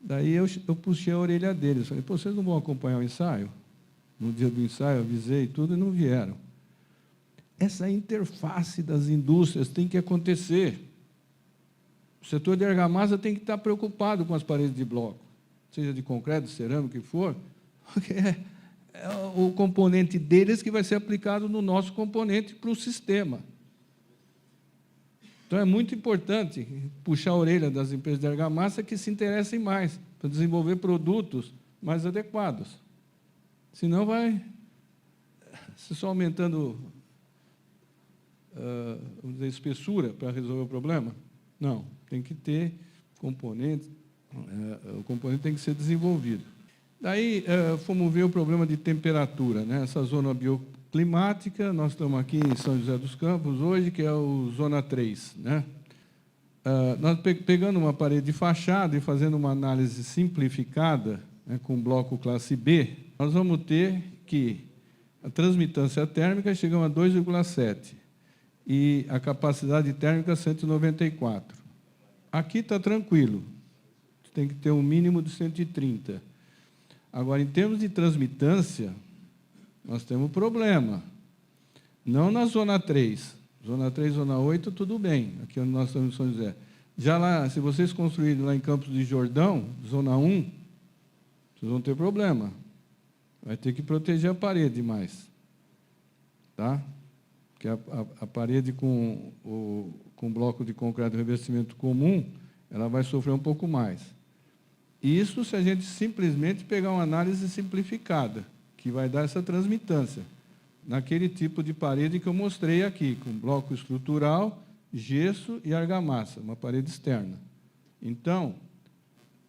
Daí eu puxei a orelha deles, falei, pô, vocês não vão acompanhar o ensaio? No dia do ensaio, avisei tudo e não vieram. Essa interface das indústrias tem que acontecer. O setor de argamassa tem que estar preocupado com as paredes de bloco, seja de concreto, de cerâmica, o que for, porque é o componente deles que vai ser aplicado no nosso componente para o sistema. Então, é muito importante puxar a orelha das empresas de argamassa que se interessem mais para desenvolver produtos mais adequados. Senão, vai só aumentando vamos dizer, espessura para resolver o problema. Não, tem que ter componentes, o componente tem que ser desenvolvido. Daí, fomos ver o problema de temperatura, né? Essa zona bioclimática, nós estamos aqui em São José dos Campos hoje, que é o Zona 3, né? Nós pegando uma parede de fachada e fazendo uma análise simplificada, né, com bloco classe B, nós vamos ter que a transmitância térmica chega a 2,7 e a capacidade térmica 194. Aqui está tranquilo, tem que ter um mínimo de 130. Agora, em termos de transmitância, nós temos problema. Não na Zona 3. Zona 3, Zona 8, tudo bem, aqui onde nós estamos em São José. Já lá, se vocês construírem lá em Campos de Jordão, Zona 1, vocês vão ter problema. Vai ter que proteger a parede mais. Tá? Porque a parede com bloco de concreto de revestimento comum, ela vai sofrer um pouco mais. Isso se a gente simplesmente pegar uma análise simplificada, que vai dar essa transmitância, naquele tipo de parede que eu mostrei aqui, com bloco estrutural, gesso e argamassa, uma parede externa. Então,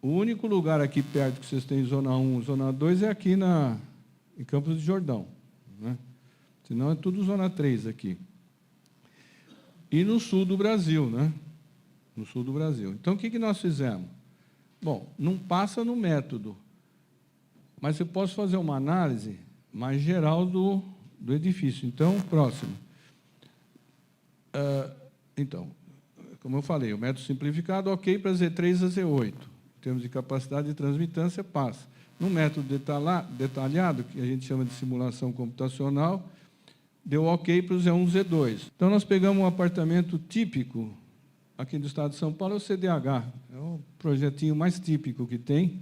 o único lugar aqui perto que vocês têm Zona 1, Zona 2 é aqui em Campos de Jordão, né? Senão é tudo Zona 3 aqui. E no sul do Brasil, né? No sul do Brasil. Então, o que nós fizemos? Bom, não passa no método, mas eu posso fazer uma análise mais geral do edifício. Então, próximo. Então, como eu falei, o método simplificado, ok para Z3 a Z8. Em termos de capacidade de transmitância, passa. No método detalhado, que a gente chama de simulação computacional, deu ok para o Z1 e Z2. Então, nós pegamos um apartamento típico aqui do estado de São Paulo é o CDH. É o projetinho mais típico que tem,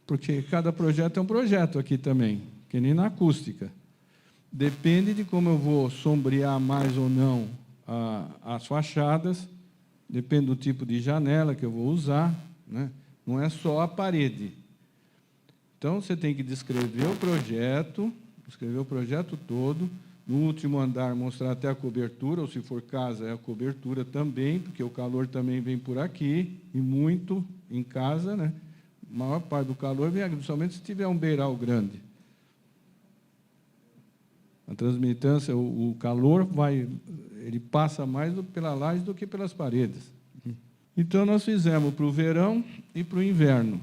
porque cada projeto é um projeto aqui também, que nem na acústica. Depende de como eu vou sombrear mais ou não as fachadas, depende do tipo de janela que eu vou usar, né? Não é só a parede. Então, você tem que descrever o projeto todo. No último andar, mostrar até a cobertura, ou se for casa, é a cobertura também, porque o calor também vem por aqui, e muito em casa, né? A maior parte do calor vem aqui, principalmente se tiver um beiral grande. A transmitância, o calor ele passa mais pela laje do que pelas paredes. Então, nós fizemos para o verão e para o inverno,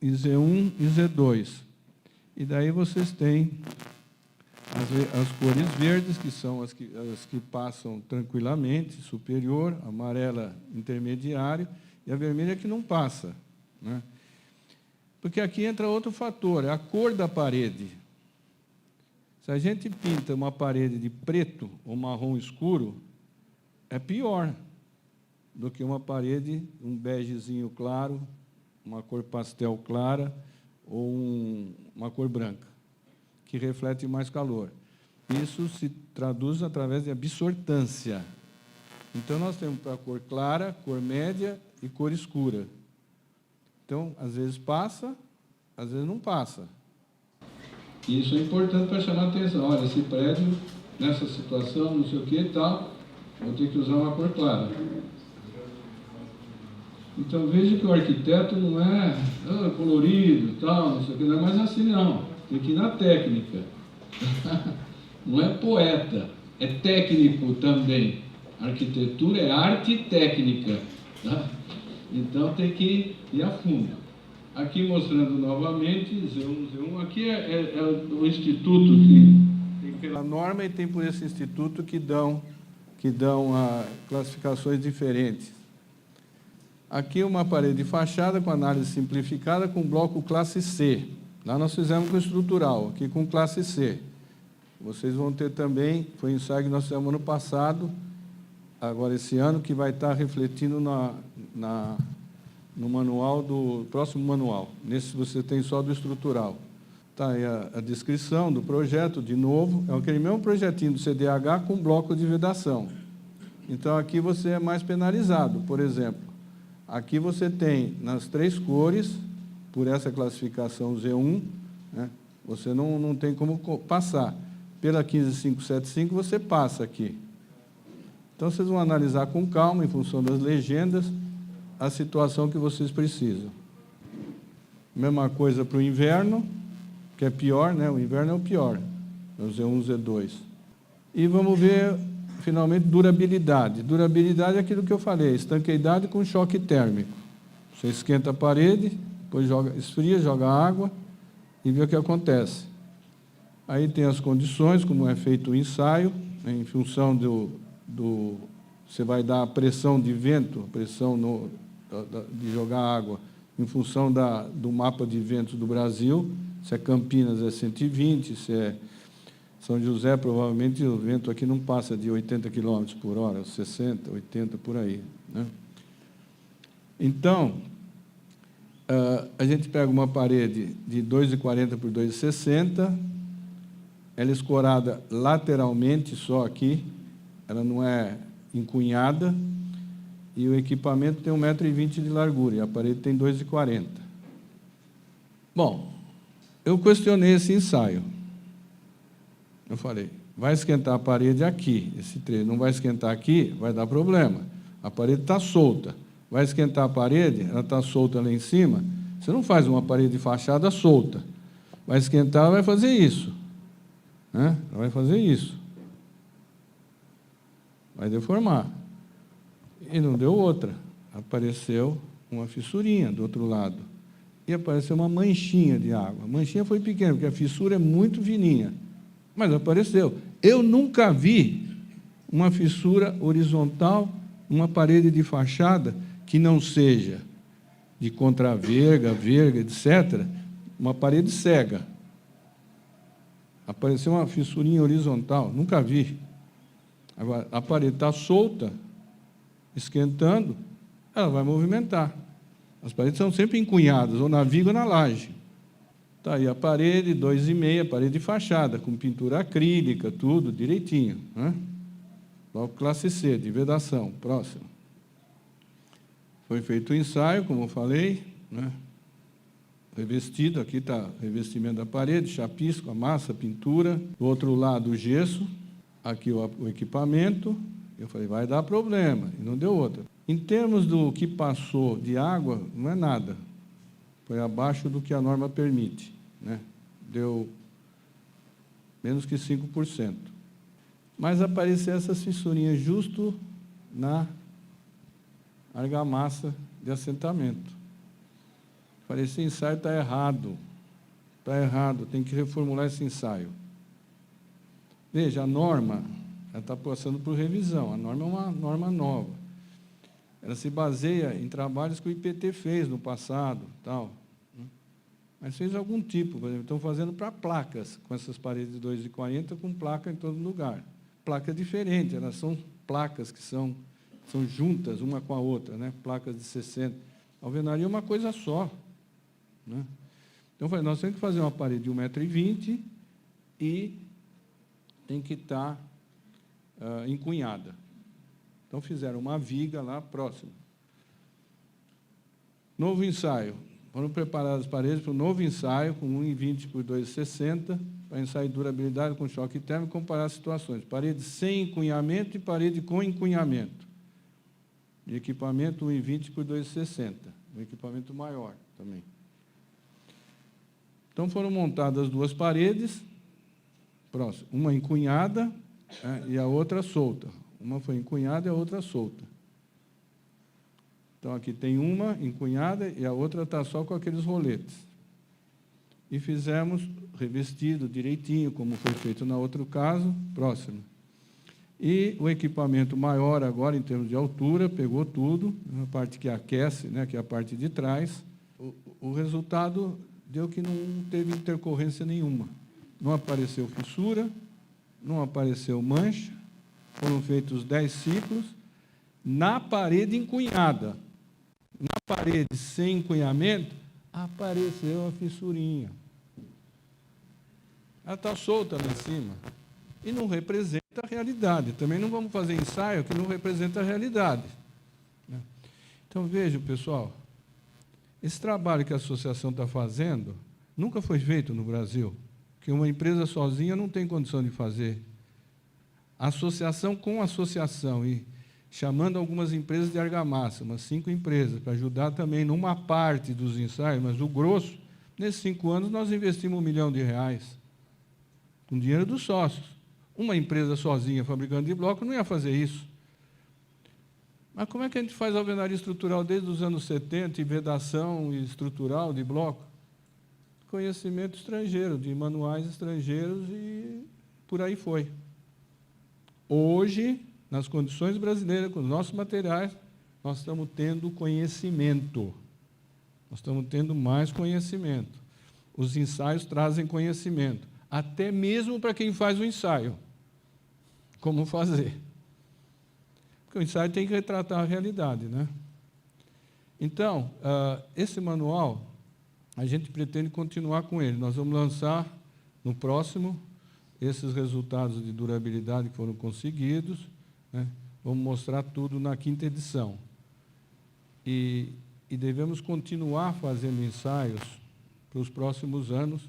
IZ1 e IZ2. E daí vocês têm as cores verdes, que são as que passam tranquilamente, superior, amarela, intermediário, e a vermelha que não passa, né? Porque aqui entra outro fator, é a cor da parede. Se a gente pinta uma parede de preto ou marrom escuro, é pior do que uma parede, um begezinho claro, uma cor pastel clara ou uma cor branca, que reflete mais calor. Isso se traduz através de absortância. Então, nós temos para cor clara, cor média e cor escura. Então, às vezes passa, às vezes não passa. Isso é importante para chamar a atenção. Olha, esse prédio, nessa situação, não sei o que e tal, vou ter que usar uma cor clara. Então, veja que o arquiteto não é colorido, tal, não sei o que, não é mais assim, não. Tem que ir na técnica. Não é poeta, é técnico também. Arquitetura é arte e técnica. Tá? Então, tem que ir a fundo. Aqui mostrando novamente, Z1. Aqui é o instituto que tem pela norma e tem por esse instituto que dão classificações diferentes. Aqui uma parede de fachada com análise simplificada com bloco classe C. Lá nós fizemos com estrutural, aqui com classe C. Vocês vão ter também, foi um ensaio que nós fizemos ano passado, agora esse ano, que vai estar refletindo no manual do próximo manual. Nesse você tem só do estrutural. Está aí a descrição do projeto, de novo, é aquele mesmo projetinho do CDH com bloco de vedação. Então, aqui você é mais penalizado. Por exemplo, aqui você tem nas 3 cores, por essa classificação Z1, né, você não tem como passar. Pela 15575, você passa aqui. Então, vocês vão analisar com calma, em função das legendas, a situação que vocês precisam. Mesma coisa para o inverno, que é pior, né? O inverno é o pior, é o Z1, Z2. E vamos ver, finalmente, durabilidade. Durabilidade é aquilo que eu falei, estanqueidade com choque térmico. Você esquenta a parede, depois esfria, joga água e vê o que acontece. Aí tem as condições, como é feito o ensaio, né, em função você vai dar a pressão de vento, pressão de jogar água, em função do mapa de ventos do Brasil. Se é Campinas, é 120, se é São José, provavelmente o vento aqui não passa de 80 km por hora, 60, 80, por aí, né? Então, a gente pega uma parede de 2,40 por 2,60, ela é escorada lateralmente, só aqui, ela não é encunhada, e o equipamento tem 1,20 m de largura, e a parede tem 2,40. Bom, eu questionei esse ensaio. Eu falei, vai esquentar a parede aqui, esse trecho, não vai esquentar aqui, vai dar problema. A parede está solta. Vai esquentar a parede, ela está solta lá em cima, você não faz uma parede de fachada solta. Vai esquentar, ela vai fazer isso, né? Ela vai fazer isso. Vai deformar. E não deu outra. Apareceu uma fissurinha do outro lado. E apareceu uma manchinha de água. A manchinha foi pequena, porque a fissura é muito fininha. Mas apareceu. Eu nunca vi uma fissura horizontal, uma parede de fachada, que não seja de contraverga, verga, etc., uma parede cega. Apareceu uma fissurinha horizontal, nunca vi. Agora, a parede está solta, esquentando, ela vai movimentar. As paredes são sempre encunhadas, ou na viga ou na laje. Está aí a parede, 2,5, parede de fachada, com pintura acrílica, tudo direitinho, né? Bloco classe C, de vedação. Próximo. Foi feito o ensaio, como eu falei, né? Revestido, aqui está o revestimento da parede, chapisco, a massa, pintura. Do outro lado, o gesso. Aqui o equipamento. Eu falei, vai dar problema, e não deu outra. Em termos do que passou de água, não é nada. Foi abaixo do que a norma permite, né? Deu menos que 5%. Mas apareceram essas fissurinhas justo na argamassa de assentamento. Falei, esse ensaio está errado. Está errado, tem que reformular esse ensaio. Veja, a norma está passando por revisão. A norma é uma norma nova. Ela se baseia em trabalhos que o IPT fez no passado, tal. Mas fez algum tipo, por exemplo, estão fazendo para placas, com essas paredes de 2,40, com placa em todo lugar. Placa diferente, elas são placas que são juntas uma com a outra, né? Placas de 60. A alvenaria é uma coisa só, né? Então, eu falei, nós temos que fazer uma parede de 1,20 m e tem que estar encunhada. Então, fizeram uma viga lá próximo. Novo ensaio. Foram preparadas as paredes para um novo ensaio, com 1,20 por 2,60, para ensaio de durabilidade com choque térmico e comparar as situações. Parede sem encunhamento e parede com encunhamento. E equipamento 1,20 por 2,60. Um equipamento maior também. Então, foram montadas duas paredes, próximo, uma encunhada, né, e a outra solta. Uma foi encunhada e a outra solta. Então, aqui tem uma encunhada e a outra está só com aqueles roletes. E fizemos revestido direitinho, como foi feito no outro caso, próximo. E o equipamento maior agora, em termos de altura, pegou tudo, a parte que aquece, né, que é a parte de trás. O resultado deu que não teve intercorrência nenhuma. Não apareceu fissura, não apareceu mancha, foram feitos 10 ciclos. Na parede encunhada, na parede sem encunhamento, apareceu a fissurinha. Ela está solta lá em cima. E não representa a realidade. Também não vamos fazer ensaio que não representa a realidade. Então, vejam, pessoal, esse trabalho que a associação está fazendo nunca foi feito no Brasil, porque uma empresa sozinha não tem condição de fazer. Associação com associação, e chamando algumas empresas de argamassa, umas 5 empresas, para ajudar também numa parte dos ensaios, mas o grosso, nesses 5 anos, nós investimos R$1 milhão, com dinheiro dos sócios. Uma empresa sozinha, fabricante de bloco, não ia fazer isso. Mas como é que a gente faz alvenaria estrutural desde os anos 70, e vedação estrutural de bloco? Conhecimento estrangeiro, de manuais estrangeiros, e por aí foi. Hoje, nas condições brasileiras, com os nossos materiais, nós estamos tendo conhecimento. Nós estamos tendo mais conhecimento. Os ensaios trazem conhecimento, até mesmo para quem faz o ensaio. Como fazer? Porque o ensaio tem que retratar a realidade, né? Então, esse manual, a gente pretende continuar com ele. Nós vamos lançar, no próximo, esses resultados de durabilidade que foram conseguidos, né? Vamos mostrar tudo na 5ª edição. E devemos continuar fazendo ensaios para os próximos anos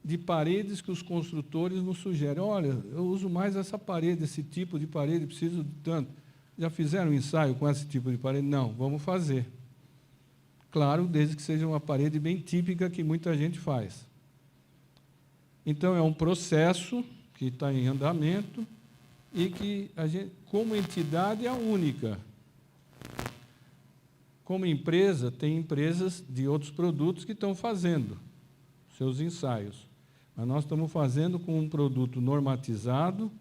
de paredes que os construtores nos sugerem. Olha, eu uso mais essa parede, esse tipo de parede, preciso de tanto. Já fizeram um ensaio com esse tipo de parede? Não, vamos fazer. Claro, desde que seja uma parede bem típica que muita gente faz. Então, é um processo que está em andamento e que a gente, como entidade, é a única. Como empresa, tem empresas de outros produtos que estão fazendo seus ensaios. Mas nós estamos fazendo com um produto normatizado,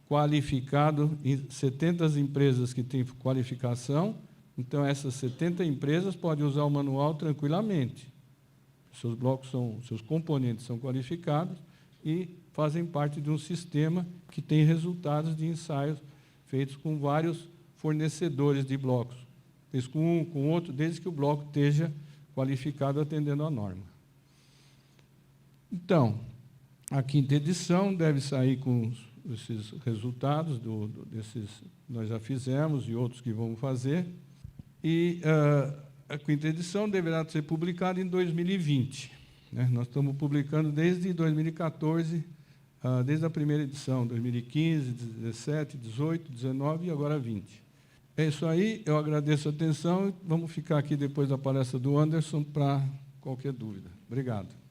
qualificado em 70 empresas que têm qualificação. Então, essas 70 empresas podem usar o manual tranquilamente. Seus blocos seus componentes são qualificados e fazem parte de um sistema que tem resultados de ensaios feitos com vários fornecedores de blocos. Fez com um, com outro, desde que o bloco esteja qualificado atendendo à norma. Então, a 5ª edição deve sair com esses resultados, desses nós já fizemos e outros que vamos fazer. E a 5ª edição deverá ser publicada em 2020. Né? Nós estamos publicando desde 2014, desde a primeira edição, 2015, 17, 18, 19 e agora 20. É isso aí, eu agradeço a atenção e vamos ficar aqui depois da palestra do Anderson para qualquer dúvida. Obrigado.